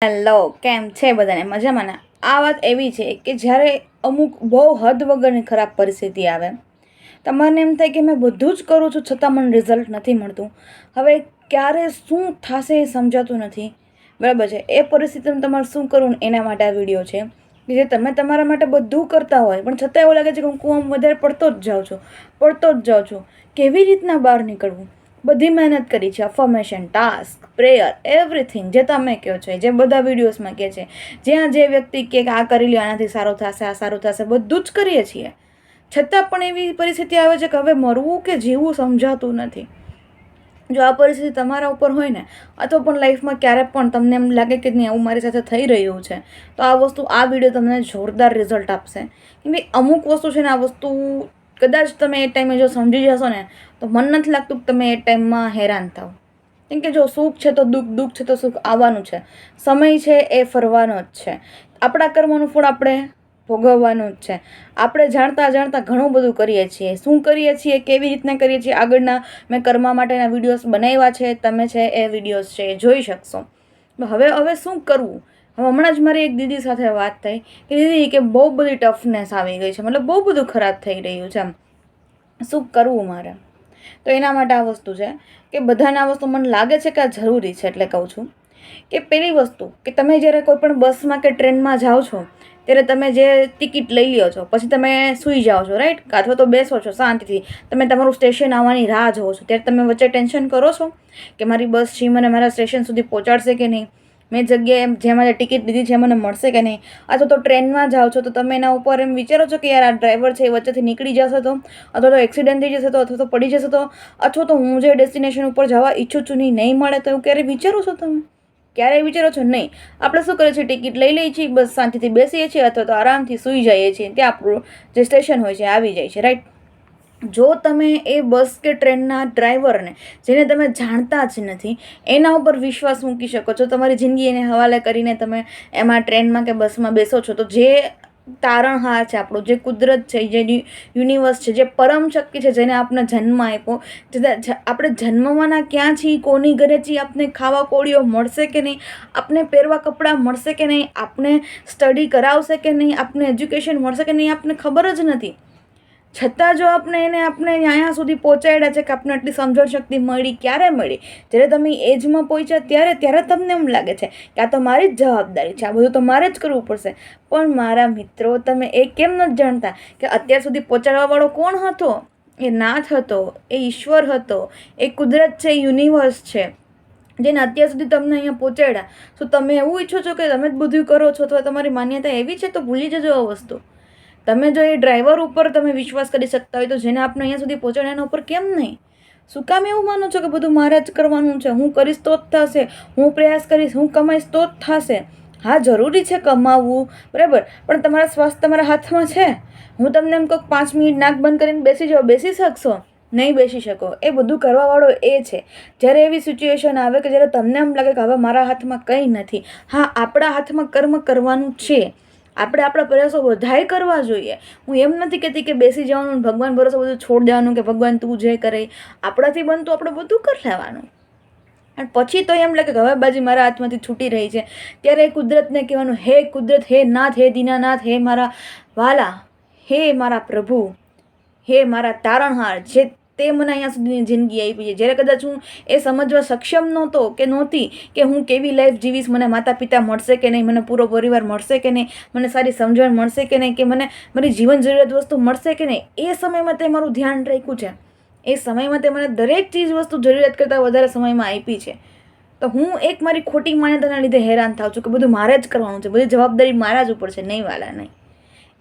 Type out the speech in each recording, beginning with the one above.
Hello, કેમ છે બધાને? મજામાં ને? આ વાત એવી છે કે જ્યારે અમુક બહુ હદ વગરની ખરાબ પરિસ્થિતિ આવે, તમારે એમ થાય કે મેં બધું જ કરું છું છતાં મને રિઝલ્ટ નથી મળતું. હવે ક્યારે શું થશે એ સમજાતું નથી, બરાબર છે? એ પરિસ્થિતિમાં તમારે શું કરવું એના માટે આ વિડીયો છે કે જે તમે તમારા માટે બધું કરતા હોય પણ છતાં એવું લાગે છે કે હું આમ વધારે પડતો જ જાઉં છું. કેવી રીતના બહાર નીકળવું? બધી મહેનત કરી છે, અફર્મેશન, ટાસ્ક, પ્રેયર, એવરીથિંગ જે તમે કહો છો, જે બધા વિડીયોઝમાં કહે છે, જ્યાં જે વ્યક્તિ કે આ કરી લ્યો, આનાથી સારું થશે, આ સારું થશે, બધું જ કરીએ છીએ, છતાં પણ એવી પરિસ્થિતિ આવે છે કે હવે મરવું કે જીવવું સમજાતું નથી. જો આ પરિસ્થિતિ તમારા ઉપર હોય ને, અથવા પણ લાઈફમાં ક્યારે પણ તમને એમ લાગે કે નહીં આવું મારી સાથે થઈ રહ્યું છે, તો આ વિડીયો તમને જોરદાર રિઝલ્ટ આપશે. કેમ કે અમુક વસ્તુ છે ને, આ વસ્તુ કદાચ તમે એ ટાઈમે જો સમજી જશો ને, તો મને નથી લાગતું કે તમે એ ટાઈમમાં હેરાન થાવ. કેમ કે જો સુખ છે તો દુઃખ છે તો સુખ આવવાનું છે, સમય છે એ ફરવાનો જ છે, આપણા કર્મોનું ફળ આપણે ભોગવવાનું જ છે. આપણે જાણતા ઘણું બધું કરીએ છીએ. શું કરીએ છીએ, કેવી રીતના કરીએ છીએ, આગળના મેં કર્મ માટેના વિડીયોઝ બનાવ્યા છે, તમે છે એ વિડીયોઝ છે એ જોઈ શકશો. હવે શું કરવું? હમણાં જ મારી એક દીદી સાથે વાત થઈ કે દીદી કે બહુ બધી ટફનેસ આવી ગઈ છે, મતલબ બહુ બધું ખરાબ થઈ રહ્યું છે, એમ શું કરવું મારે? તો એના માટે આ વસ્તુ છે કે બધાને આ વસ્તુ મને લાગે છે કે આ જરૂરી છે, એટલે કહું છું કે પહેલી વસ્તુ કે તમે જ્યારે કોઈ પણ બસમાં કે ટ્રેનમાં જાઓ છો ત્યારે તમે જે ટિકિટ લઈ લ્યો છો, પછી તમે સૂઈ જાઓ છો, રાઈટ? અથવા તો બેસો છો શાંતિથી, તમે તમારું સ્ટેશન આવવાની રાહ જોવો છો, ત્યારે તમે વચ્ચે ટેન્શન કરો છો કે મારી બસ છે મને મારા સ્ટેશન સુધી પહોંચાડશે કે નહીં, મેં જગ્યાએ જે મારે ટિકિટ લીધી છે મને મળશે કે નહીં? અથવા તો ટ્રેનમાં જાઓ છો તો તમે એના ઉપર એમ વિચારો છો કે યાર આ ડ્રાઈવર છે એ વચ્ચેથી નીકળી જશે તો, અથવા તો એક્સિડન્ટ થઈ જશે તો, અથવા તો પડી જશે તો, અથવા તો હું જે ડેસ્ટિનેશન ઉપર જવા ઈચ્છું છું નહીં મળે તો, એવું ક્યારે વિચારો છો તમે? ક્યારેય વિચારો છો? નહીં. આપણે શું કરીએ છીએ? ટિકિટ લઈ લઈએ છીએ, બસ શાંતિથી બેસીએ છીએ, અથવા તો આરામથી સૂઈ જઈએ છીએ, ત્યાં આપણું જે સ્ટેશન હોય છે આવી જાય છે, રાઈટ? જો તમે એ બસ કે ટ્રેનના ડ્રાઈવરને, જેને તમે જાણતા જ નથી, એના ઉપર વિશ્વાસ મૂકી શકો છો, તમારી જિંદગી એને હવાલે કરીને તમે એમાં ટ્રેનમાં કે બસમાં બેસો છો, તો જે તારણહાર છે આપણો, જે કુદરત છે, જે યુનિવર્સ છે, જે પરમ શક્તિ છે, જેને આપણે જન્મ આપ્યો, આપણે જન્મવાના ક્યાં છીએ, કોની ઘરે છીએ, આપને ખાવા કોળીઓ મળશે કે નહીં, આપને પહેરવા કપડાં મળશે કે નહીં, આપને સ્ટડી કરાવશે કે નહીં, આપને એજ્યુકેશન મળશે કે નહીં, આપને ખબર જ નથી. છતાં જો આપણે અહીંયા સુધી પહોંચાડ્યા છે કે આપણે આટલી સમજણ શક્તિ મળી, ક્યારે મળી? જ્યારે તમે એજમાં પહોંચ્યા ત્યારે તમને એમ લાગે છે કે આ તો મારી જ જવાબદારી છે, આ બધું તો મારે જ કરવું પડશે. પણ મારા મિત્રો, તમે એ કેમ નથી જાણતા કે અત્યાર સુધી પહોંચાડવાવાળો કોણ હતો? એ નાથ હતો, એ ઈશ્વર હતો, એ કુદરત છે, યુનિવર્સ છે, જેને અત્યાર સુધી તમને અહીંયા પહોંચાડ્યા. શું તમે એવું ઈચ્છો છો કે તમે જ બધું કરો છો, તો તમારી માન્યતા એવી છે? તો ભૂલી જજો આ વસ્તુ. તમે જો એ ડ્રાઈવર ઉપર તમે વિશ્વાસ કરી શકતા હોય તો જેને આપણે અહીંયા સુધી પહોંચાડ્યા એના ઉપર કેમ નહીં? શું કામ એવું માનો છો કે બધું મારે જ કરવાનું છે? હું કરીશ તો જ થશે, હું પ્રયાસ કરીશ, હું કમાઈશ તો જ થશે. હા, જરૂરી છે કમાવવું, બરાબર, પણ તમારા સ્વાસ્થ્ય તમારા હાથમાં છે. હું તમને એમ કહું 5 મિનિટ નાક બંધ કરીને બેસી જાઓ, બેસી શકશો? નહીં બેસી શકો. એ બધું કરવાવાળો એ છે. જ્યારે એવી સિચ્યુએશન આવે કે જ્યારે તમને એમ લાગે કે હવે મારા હાથમાં કંઈ નથી, હા, આપણા હાથમાં કર્મ કરવાનું છે. આપણે આપણા પ્રયાસો બધાય કરવા જોઈએ. હું એમ નથી કહેતી કે બેસી જવાનું, ભગવાન ભરોસે બધું છોડી દેવાનું કે ભગવાન તું જે કરે, આપણાથી બનતું આપણે બધું કરી લેવાનું. અને પછી તો એમ લાગે કે હવે બાજી મારા હાથમાંથી છૂટી રહી છે, ત્યારે કુદરતને કહેવાનું, હે કુદરત, હે નાથ, હે દીનાનાથ, હે મારા વાલા, હે મારા પ્રભુ, હે મારા તારણહાર, જે તે મને અહીંયા સુધીની જિંદગી આપી છે. જ્યારે કદાચ હું એ સમજવા સક્ષમ નહોતો કે નહોતી કે હું કેવી લાઈફ જીવીશ, મને માતા પિતા મળશે કે નહીં, મને પૂરો પરિવાર મળશે કે નહીં, મને સારી સમજણ મળશે કે નહીં, કે મને મારી જીવન જરૂરિયાત વસ્તુ મળશે કે નહીં, એ સમયમાં તે મારું ધ્યાન રાખ્યું છે. એ સમયમાં તે મને દરેક ચીજ વસ્તુ જરૂરિયાત કરતાં વધારે સમયમાં આપી છે. તો હું એક મારી ખોટી માન્યતાના લીધે હેરાન થાઉં છું કે બધું મારે જ કરવાનું છે, બધી જવાબદારી મારા જ ઉપર છે. નહીં વાલા, નહીં.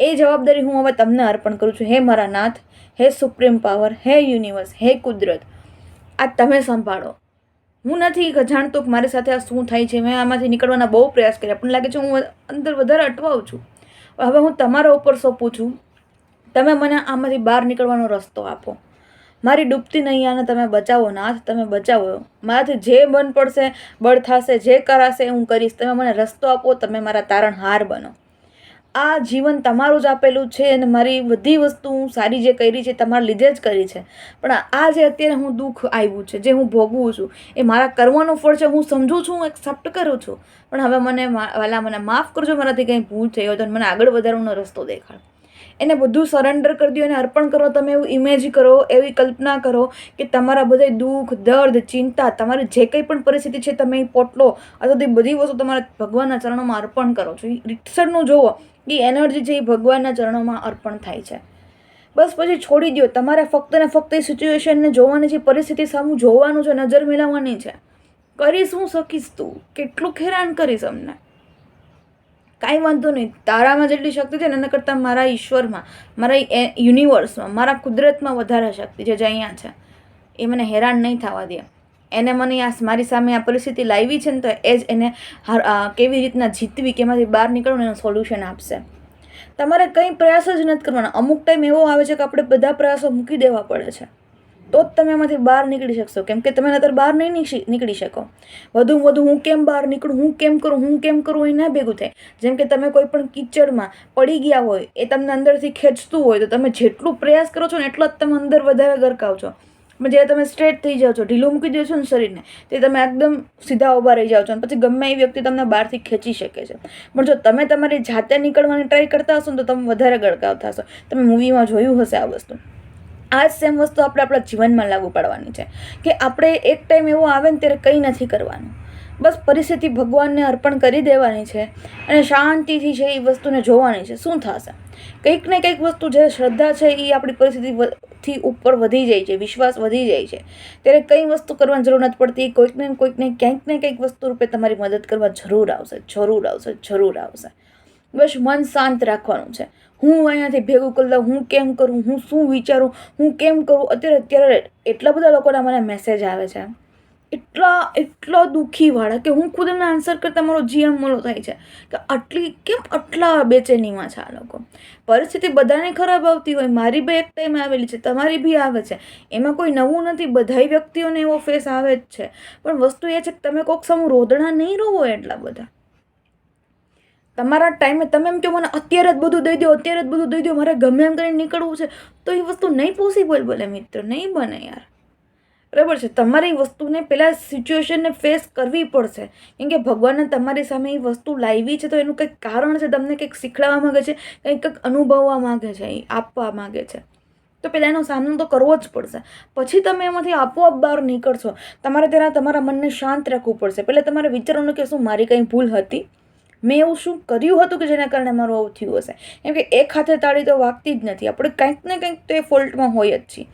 એ જવાબદારી હું હવે તમને અર્પણ કરું છું. હે મારા નાથ, હે સુપ્રીમ પાવર, હે યુનિવર્સ, હે કુદરત, આ તમે સંભાળો. હું નથી જાણતો કે મારી સાથે આ શું થાય છે. મેં આમાંથી નીકળવાના બહુ પ્રયાસ કર્યા, પણ લાગે છે હું અંદર વધારે અટવાઉં છું. હવે હું તમારા ઉપર સોંપું છું. તમે મને આમાંથી બહાર નીકળવાનો રસ્તો આપો. મારી ડૂબતી નૈયાને તમે બચાવો નાથ, તમે બચાવો. મારાથી જે બન પડશે, બળ થશે, જે કરાશે હું કરીશ. તમે મને રસ્તો આપો, તમે મારા તારણહાર બનો. આ જીવન તમારું જ આપેલું છે અને મારી બધી વસ્તુ હું સારી જે કરી છે તમારા લીધે જ કરી છે, પણ આ જે અત્યારે હું દુઃખ આવ્યું છે, જે હું ભોગવું છું, એ મારા કર્મનું ફળ છે. હું સમજું છું, હું એક્સેપ્ટ કરું છું, પણ હવે મને માફ કરજો, મારાથી કંઈ ભૂલ થઈ હોય તો મને આગળ વધારવાનો રસ્તો દેખાડ. એને બધું સરેન્ડર કરી દો, એને અર્પણ કરો. તમે એવું ઇમેજ કરો, એવી કલ્પના કરો કે તમારા બધા દુઃખ, દર્દ, ચિંતા, તમારી જે કંઈ પણ પરિસ્થિતિ છે તમે એ પોટલો અથવા તો બધી વસ્તુ તમારા ભગવાનના ચરણોમાં અર્પણ કરો છો. રીતસરનું જુઓ એ એનર્જી છે એ ભગવાનના ચરણોમાં અર્પણ થાય છે. બસ પછી છોડી દો. તમારે ફક્ત ને ફક્ત એ સિચ્યુએશનને જોવાની છે, પરિસ્થિતિ સામું જોવાનું છે, નજર મિલાવવાની છે. કરી શું શકીશ તું? કેટલું હેરાન કરીશ અમને? કાંઈ વાંધો નહીં. તારામાં જેટલી શક્તિ છે ને એના કરતાં મારા ઈશ્વરમાં, મારા યુનિવર્સમાં, મારા કુદરતમાં વધારે શક્તિ છે જે અહીંયા છે. એ મને હેરાન નહીં થવા દે. એને મને મારી સામે આ પરિસ્થિતિ લાવી છે ને તો એ જ એને કેવી રીતના જીતવી, કે એમાંથી બહાર નીકળવું એનું સોલ્યુશન આપશે. તમારે કંઈ પ્રયાસ જ નથી કરવાના. અમુક ટાઈમ એવો આવે છે કે આપણે બધા પ્રયાસો મૂકી દેવા પડે છે, તો જ તમે એમાંથી બહાર નીકળી શકશો. કેમ કે તમે નહીંતર બહાર નહીં નીકળી શકો. વધુ હું કેમ બહાર નીકળું, હું કેમ કરું એ ના ભેગું થાય. જેમ કે તમે કોઈ પણ કીચડમાં પડી ગયા હોય, એ તમને અંદરથી ખેંચતું હોય, તો તમે જેટલું પ્રયાસ કરો છો ને એટલો જ તમે અંદર વધારે ગરકાવ છો. પણ જ્યારે તમે સ્ટ્રેટ થઈ જાઓ છો, ઢીલું મૂકી દો છો ને શરીરને, તે તમે એકદમ સીધા ઊભા રહી જાઓ છો, અને પછી ગમે એ વ્યક્તિ તમને બહારથી ખેંચી શકે છે. પણ જો તમે તમારી જાતે નીકળવાની ટ્રાય કરતા હશો ને તો તમે વધારે ગળકાવ થશો. તમે મૂવીમાં જોયું હશે આ વસ્તુ. આ જ સેમ વસ્તુ આપણે આપણા જીવનમાં લાગુ પાડવાની છે કે આપણે એક ટાઈમ એવો આવે ને ત્યારે કંઈ નથી કરવાનું. બસ પરિસ્થિતિ ભગવાનને અર્પણ કરી દેવાની છે અને શાંતિથી છે એ વસ્તુને જોવાની છે. શું થશે? કંઈક ને કંઈક વસ્તુ જે શ્રદ્ધા છે એ આપણી પરિસ્થિતિથી ઉપર વધી જાય છે, વિશ્વાસ વધી જાય છે, ત્યારે કંઈ વસ્તુ કરવાની જરૂર નથી પડતી. કોઈકને ક્યાંક ને કંઈક વસ્તુ રૂપે તમારી મદદ કરવા જરૂર આવશે. બસ મન શાંત રાખવાનું છે. હું અહીંયાથી ભેગું કરી લઉં, હું કેમ કરું, હું શું વિચારું, હું કેમ કરું. અત્યારે એટલા બધા લોકોના મને મેસેજ આવે છે, એટલો દુઃખીવાળા, કે હું ખુદ એમને આન્સર કરતાં મારો જીએમ મોલો થાય છે કે આટલા બેચેનીમાં છે આ લોકો. પરિસ્થિતિ બધાને ખરાબ આવતી હોય, મારી બી એક ટાઈમ આવેલી છે, તમારી બી આવે છે, એમાં કોઈ નવું નથી. બધાય વ્યક્તિઓને એવો ફેસ આવે જ છે. પણ વસ્તુ એ છે કે તમે કોઈક સામું રોદણા નહીં રહો એટલા બધા. તમારા ટાઈમે તમે એમ કહો મને અત્યારે જ બધું દઈ દો, મારે ગમે એમ કરીને નીકળવું છે, તો એ વસ્તુ નહીં પોસિબલ બને મિત્ર, નહીં બને યાર. બરાબર છે? તમારી વસ્તુને પહેલાં સિચ્યુએશનને ફેસ કરવી પડશે. કેમ કે ભગવાનને તમારી સામે એ વસ્તુ લાવી છે તો એનું કંઈક કારણ છે. તમને કંઈક શીખડાવવા માગે છે, કંઈક અનુભવવા માગે છે, એ આપવા માગે છે. તો પહેલાં એનો સામનો તો કરવો જ પડશે. પછી તમે એમાંથી આપોઆપ બહાર નીકળશો. તમારે ત્યારે તમારા મનને શાંત રાખવું પડશે. પહેલાં તમારે વિચારવાનું કે શું મારી કંઈ ભૂલ હતી, મેં એવું શું કર્યું હતું કે જેના કારણે મારું આવું થયું હશે. કેમ કે એક હાથે તાળી તો વાગતી જ નથી. આપણે કંઈક ને કંઈક તો એ ફોલ્ટમાં હોય જ છીએ.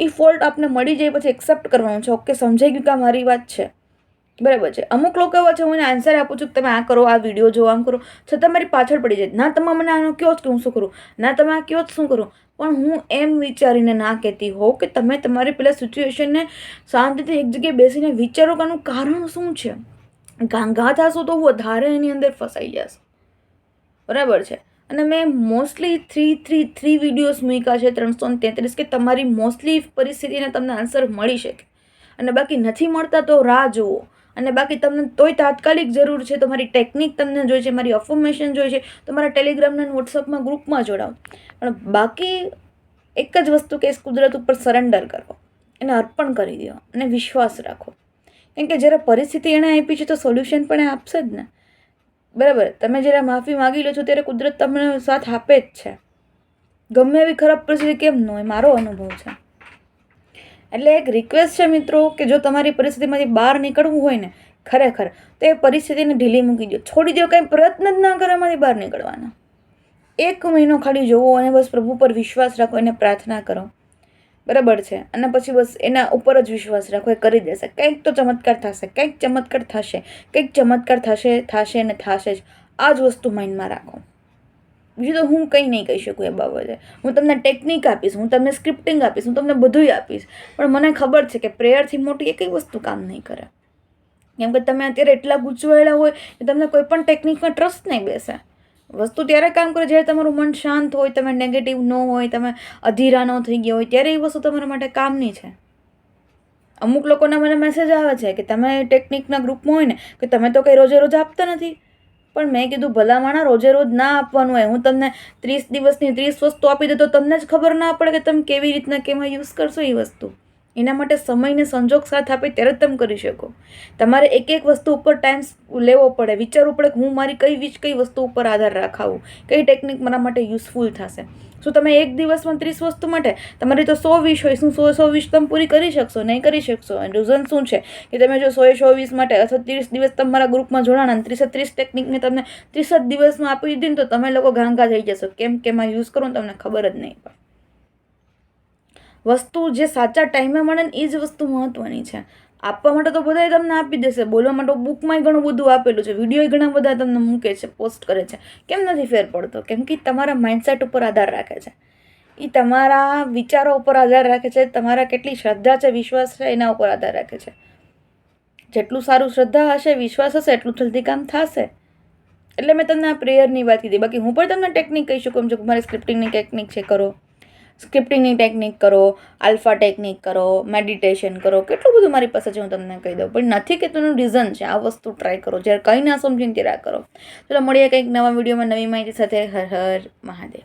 એ ફોલ્ટ આપણે મળી જાય પછી એક્સેપ્ટ કરવાનું છે. ઓકે, સમજાઈ ગયું કે આ મારી વાત છે, બરાબર છે. અમુક લોકો એવા છે, હું એને આન્સર આપું છું કે તમે આ કરો, આ વિડીયો જો, આમ કરો, છતાં મારી પાછળ પડી જાય. ના તમે મને આનો કહો જ કે હું શું કરું, ના તમે આ કહો જ શું કરું. પણ હું એમ વિચારીને ના કહેતી હોઉં કે તમે તમારી પેલા સિચ્યુએશનને શાંતિથી એક જગ્યાએ બેસીને વિચારો કે આનું કારણ શું છે. ગાંગા થશો તો વધારે એની અંદર ફસાઈ જશો. બરાબર છે? અને મેં મોસ્ટલી થ્રી વિડીયોઝ મૂક્યા છે, 333, કે તમારી મોસ્ટલી પરિસ્થિતિને તમને આન્સર મળી શકે. અને બાકી નથી મળતા તો રાહ જુઓ. અને બાકી તમને તોય તાત્કાલિક જરૂર છે, તમારી ટેકનિક તમને જોઈએ છે, મારી અફર્મેશન જોઈએ છે, તો મારા ટેલિગ્રામના વોટ્સઅપમાં ગ્રુપમાં જોડાઓ. પણ બાકી એક જ વસ્તુ કે કુદરત ઉપર સરેન્ડર કરો, એને અર્પણ કરી દો અને વિશ્વાસ રાખો. કેમ કે જ્યારે પરિસ્થિતિ એણે આપી છે તો સોલ્યુશન પણ એ આપશે જ ને. બરાબર? તમે જ્યારે માફી માગી લો છો ત્યારે કુદરત તમને સાથ આપે જ છે. ગમે એવી ખરાબ પરિસ્થિતિ કેમ ન હોય, મારો અનુભવ છે. એટલે એક રિક્વેસ્ટ છે મિત્રો કે જો તમારી પરિસ્થિતિમાંથી બહાર નીકળવું હોય ને ખરેખર, તો એ પરિસ્થિતિને ઢીલી મૂકી દો, છોડી દો. કંઈ પ્રયત્ન જ ના કરો એમાંથી બહાર નીકળવાના. 1 મહિનો ખાલી જોવો અને બસ પ્રભુ પર વિશ્વાસ રાખો, એને પ્રાર્થના કરો. બરાબર છે? અને પછી બસ એના ઉપર જ વિશ્વાસ રાખો, એ કરી દેશે. કંઈક તો ચમત્કાર થશે, કંઈક ચમત્કાર થશે અને થશે જ. આ જ વસ્તુ માઇન્ડમાં રાખો. બીજું તો હું કંઈ નહીં કહી શકું એ બાબતે. હું તમને ટેકનિક આપીશ, હું તમને સ્ક્રિપ્ટિંગ આપીશ, હું તમને બધું આપીશ, પણ મને ખબર છે કે પ્રેયરથી મોટી એ કઈ વસ્તુ કામ નહીં કરે. કેમ કે તમે અત્યારે એટલા ગૂંચવાયેલા હોય કે તમને કોઈ પણ ટેકનિકમાં ટ્રસ્ટ નહીં બેસે. વસ્તુ ત્યારે કામ કરે જ્યારે તમારું મન શાંત હોય, તમે નેગેટિવ ન હોય, તમે અધીરા ન થઈ ગયા હોય, ત્યારે એ વસ્તુ તમારા માટે કામની છે. અમુક લોકોના મને મેસેજ આવે છે કે તમે ટેકનિકના ગ્રુપમાં હોય ને કે તમે તો કંઈ રોજે રોજ આપતા નથી, પણ મેં કીધું ભલામણા રોજે રોજ ના આપવાનું હોય. હું તમને 30 દિવસની 30 વસ્તુ આપી દઉં તો તમને જ ખબર ના પડે કે તમે કેવી રીતના કેમાં યુઝ કરશો એ વસ્તુ. એના માટે સમયને સંજોગ સાથ આપે ત્યારે જ તમે કરી શકો. તમારે એક એક વસ્તુ ઉપર ટાઈમ લેવો પડે, વિચારવું પડે કે હું મારી કઈ વસ્તુ ઉપર આધાર રાખાવું, કઈ ટેકનિક મારા માટે યુઝફુલ થશે. શું તમે એક દિવસમાં 30 વસ્તુ માટે તમારી તો 100 વિશ હોય, શું 100 વિશ તમે પૂરી કરી શકશો? નહીં કરી શકશો. રીઝન શું છે કે તમે જો 100 વિશ માટે અથવા 30 દિવસ તમારા ગ્રુપમાં જોડાણા 30 ટેકનિકને તમને 30 દિવસમાં આપી દીધી ને તો તમે લોકો ઘાંઘા થઈ જશો. કેમ કે એમાં યુઝ કરો ને તમને ખબર જ નહીં પડે. વસ્તુ જે સાચા ટાઈમે મળે ને એ જ વસ્તુ મહત્વની છે. આપવા માટે તો બધાય તમને આપી દેશે, બોલવા માટે બુકમાંય ઘણું બધું આપેલું છે, વિડીયો ઘણા બધા તમને મૂકે છે, પોસ્ટ કરે છે. કેમ નથી ફેર પડતો? કેમ કે તમારા માઇન્ડસેટ ઉપર આધાર રાખે છે, એ તમારા વિચારો ઉપર આધાર રાખે છે, તમારા કેટલી શ્રદ્ધા છે, વિશ્વાસ છે એના ઉપર આધાર રાખે છે. જેટલું સારું શ્રદ્ધા હશે, વિશ્વાસ હશે, એટલું જલ્દી કામ થશે. એટલે મેં તમને આ પ્રેયરની વાત કીધી. બાકી હું પણ તમને ટેકનિક કહી શકું છું કે મારી સ્ક્રિપ્ટિંગની ટેકનિક છે, કરો સ્ક્રિપ્ટિંગની ટેકનિક કરો, આલ્ફા ટેકનિક કરો, મેડિટેશન કરો, કેટલું બધું મારી પાસે છે, હું તમને કહી દઉં. પણ નથી કે તેનું રીઝન છે, આ વસ્તુ ટ્રાય કરો, જ્યારે કંઈ ના સમજીને ત્યારે કરો. ચલો મળીએ કંઈક નવા વિડીયોમાં નવી માહિતી સાથે. હર હર મહાદેવ.